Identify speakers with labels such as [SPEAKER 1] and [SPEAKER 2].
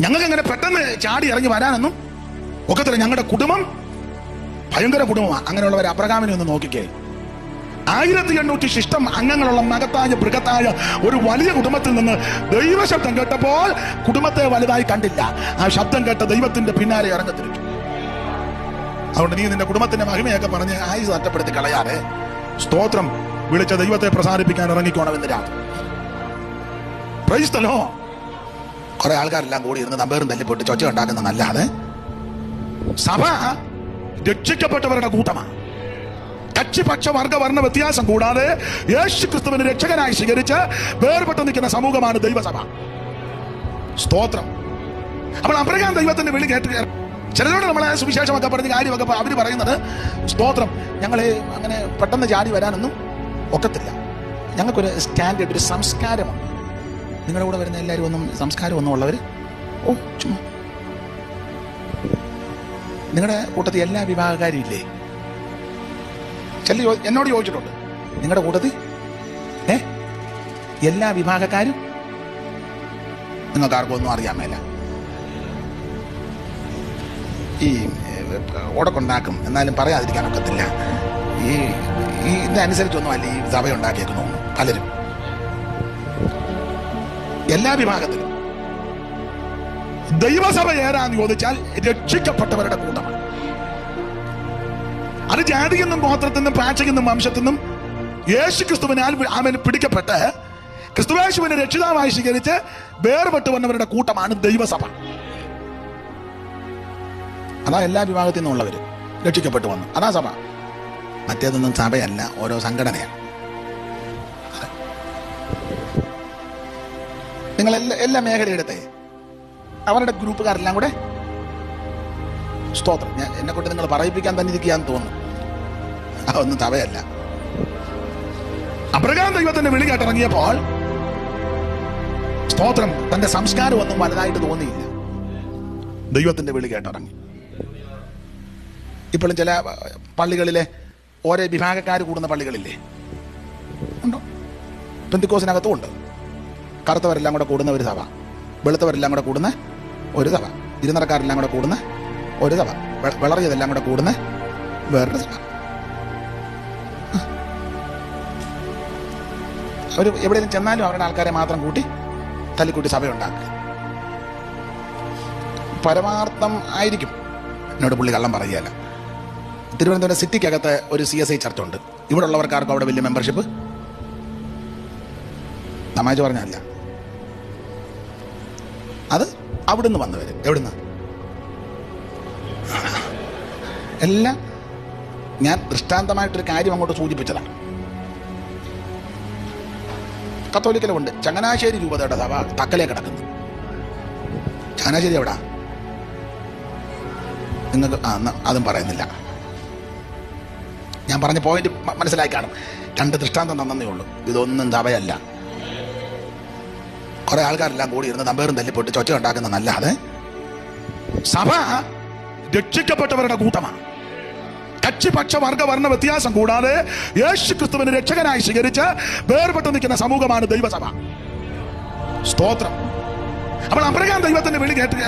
[SPEAKER 1] ഞങ്ങൾക്ക് അങ്ങനെ പെട്ടെന്ന് ചാടി ഇറങ്ങി വരാനൊന്നും ഒക്കത്തില്ല. ഞങ്ങളുടെ കുടുംബം ഭയങ്കര കുടുംബമാണ്. അങ്ങനെയുള്ളവർ അബ്രഹാമിനെ ഒന്ന് നോക്കിക്കേ. 1800 ശിഷ്ടം അംഗങ്ങളുള്ള മകത്തായ ബൃഹത്തായ ഒരു വലിയ കുടുംബത്തിൽ നിന്ന് ദൈവശബ്ദം കേട്ടപ്പോൾ കുടുംബത്തെ വലുതായി കണ്ടില്ല. ആ ശബ്ദം കേട്ട ദൈവത്തിന്റെ പിന്നാലെ ഇറങ്ങത്തിരിച്ചു. അതുകൊണ്ട് നീ നിന്റെ കുടുംബത്തിന്റെ മഹിമയൊക്കെ പറഞ്ഞ് ആയുസ് നഷ്ടപ്പെടുത്തി കളയാതെ സ്തോത്രം വിളിച്ച ദൈവത്തെ പ്രസാദിപ്പിക്കാൻ ഇറങ്ങിക്കോണമെന്ന് രാത്രി. Praise the Lord. കുറെ ആൾക്കാരെല്ലാം കൂടി ഇരുന്ന് നമ്പേറും തല്ലിപ്പൊട്ട് ചൊച്ച ഉണ്ടാക്കുന്നതല്ലാതെ സഭ രക്ഷിക്കപ്പെട്ടവരുടെ കൂട്ടമാണ്. കക്ഷി പക്ഷ വർഗ വർണ്ണ വ്യത്യാസം കൂടാതെ യേശു ക്രിസ്തുവിനെ രക്ഷകനായി സ്വീകരിച്ച് വേർപെട്ട് നിൽക്കുന്ന സമൂഹമാണ് ദൈവസഭ. സ്തോത്രം. അപ്പോൾ അബ്രഹാം ദൈവത്തിന്റെ വിളി കേട്ട് ചിലരോട് നമ്മളെ സുവിശേഷമൊക്കെ പറഞ്ഞ് കാര്യമൊക്കെ അവര് പറയുന്നത് സ്തോത്രം ഞങ്ങളെ അങ്ങനെ പെട്ടെന്ന് ചാടി വരാനൊന്നും ഒക്കത്തില്ല. ഞങ്ങൾക്കൊരു സ്റ്റാൻഡേർഡ്, ഒരു സംസ്കാരമുണ്ട്. നിങ്ങളുടെ കൂടെ വരുന്ന എല്ലാവരും ഒന്നും സംസ്കാരമൊന്നും ഉള്ളവർ ചുമ്മാ നിങ്ങളുടെ കൂട്ടത്തിൽ എല്ലാ വിഭാഗക്കാരും ഇല്ലേ? ചില എന്നോട് ചോദിച്ചിട്ടുണ്ട്, നിങ്ങളുടെ കൂട്ടത്തിൽ എല്ലാ വിഭാഗക്കാരും നിങ്ങൾക്ക് ആർക്കും ഒന്നും അറിയാൻ മേല. ഈ ഓടക്കൊണ്ടാക്കും എന്നാലും പറയാതിരിക്കാൻ ഒക്കത്തില്ല. ഈ ഇതനുസരിച്ചൊന്നും അല്ല ഈ സഭ ഉണ്ടാക്കിയേക്കുന്നു പലരും. എല്ലാ വിഭാഗത്തിലും ദൈവസഭ ഏതാന്ന് ചോദിച്ചാൽ രക്ഷിക്കപ്പെട്ടവരുടെ കൂട്ടമാണ്. അത് ജാതിയിൽ നിന്നും ഗോത്രത്തിൽ നിന്നും പാച്ചയിൽ നിന്നും വംശത്തിൽ നിന്നും യേശു ക്രിസ്തുവിനാൽ അവന് പിടിക്കപ്പെട്ട് ക്രിസ്തുയേശുവിനെ രക്ഷിതാവായി സ്വീകരിച്ച് വേർപെട്ട് വന്നവരുടെ കൂട്ടമാണ് ദൈവസഭ. അതാ എല്ലാ വിഭാഗത്തിൽ നിന്നുള്ളവര് രക്ഷിക്കപ്പെട്ടു വന്നു. അതാ സഭ. മറ്റേതൊന്നും സഭയല്ല, ഓരോ സംഘടനയാണ്. നിങ്ങൾ എല്ലാ മേഖലയെടുത്തെ അവരുടെ ഗ്രൂപ്പുകാരെല്ലാം കൂടെ സ്തോത്രം. ഞാൻ എന്നെ കൊണ്ട് നിങ്ങൾ പറയിപ്പിക്കാൻ തന്നെ ഇരിക്കുകയെന്ന് തോന്നുന്നു. അതൊന്നും സഭയല്ല. അബ്രഹാം ദൈവത്തിന്റെ വിളി കേട്ടിറങ്ങിയപ്പോൾ സ്തോത്രം തന്റെ സംസ്കാരം ഒന്നും വലുതായിട്ട് തോന്നിയില്ല. ദൈവത്തിന്റെ വിളി കേട്ടിറങ്ങി. ഇപ്പോഴും ചില പള്ളികളിലെ ഓരോ വിഭാഗക്കാർ കൂടുന്ന പള്ളികളില്ലേ? ഉണ്ടോ? പെന്തിക്കോസിനകത്തും ഉണ്ട്. കറുത്തവരെല്ലാം കൂടെ കൂടുന്ന ഒരു സഭ, വെളുത്തവരെല്ലാം കൂടെ കൂടുന്ന ഒരു സഭ, ഇരുനിറക്കാരെല്ലാം കൂടെ കൂടുന്ന ഒരു സഭ, വളറിയതെല്ലാം കൂടെ കൂടുന്ന വേറൊരു സഭ. അവർ എവിടെയെങ്കിലും ചെന്നാലും അവരുടെ ആൾക്കാരെ മാത്രം കൂട്ടി തല്ലിക്കൂട്ടി സഭയുണ്ടാക്കുക. പരമാർത്ഥം ആയിരിക്കും. എന്നോട് പുള്ളി കള്ളം പറയുകയല്ല. തിരുവനന്തപുരം സിറ്റിക്കകത്ത് ഒരു CSI ചർച്ച് ഉണ്ട്. ഇവിടെ ഉള്ളവർക്കാർക്കും അവിടെ വലിയ മെമ്പർഷിപ്പ് തമാശ പറഞ്ഞല്ല. അത് അവിടുന്ന് വന്നവര്. എവിടുന്ന്? എല്ലാം ഞാൻ ദൃഷ്ടാന്തമായിട്ടൊരു കാര്യം അങ്ങോട്ട് സൂചിപ്പിച്ചതാണ്. കത്തോലിക്കലുണ്ട്. ചങ്ങനാശ്ശേരി രൂപതയുടെ സഭ തക്കലേ കിടക്കുന്നു. ചങ്ങനാശ്ശേരി എവിടാ? നിങ്ങൾക്ക് അതും പറയുന്നില്ല. ഞാൻ പറഞ്ഞ പോയിന്റ് മനസ്സിലായി കാണും. 2 ദൃഷ്ടാന്തം തന്നേ ഉള്ളൂ. ഇതൊന്നും സഭയല്ല. കുറെ ആൾക്കാരെല്ലാം കൂടി ഇരുന്ന് തമ്പേറും തല്ലിപ്പൊട്ട് ചൊച്ച ഉണ്ടാക്കുന്നതല്ലാതെ സഭ രക്ഷിക്കപ്പെട്ടവരുടെ കൂട്ടമാണ്. കക്ഷി പക്ഷ വർഗ വർണ്ണ വ്യത്യാസം കൂടാതെ യേശു ക്രിസ്തുവിനെ രക്ഷകനായി സ്വീകരിച്ച് വേർപെട്ട് നിൽക്കുന്ന സമൂഹമാണ് ദൈവസഭ. സ്തോത്രം. അപ്പോൾ അബ്രഹാം ദൈവത്തിന്റെ വിളി കേട്ട്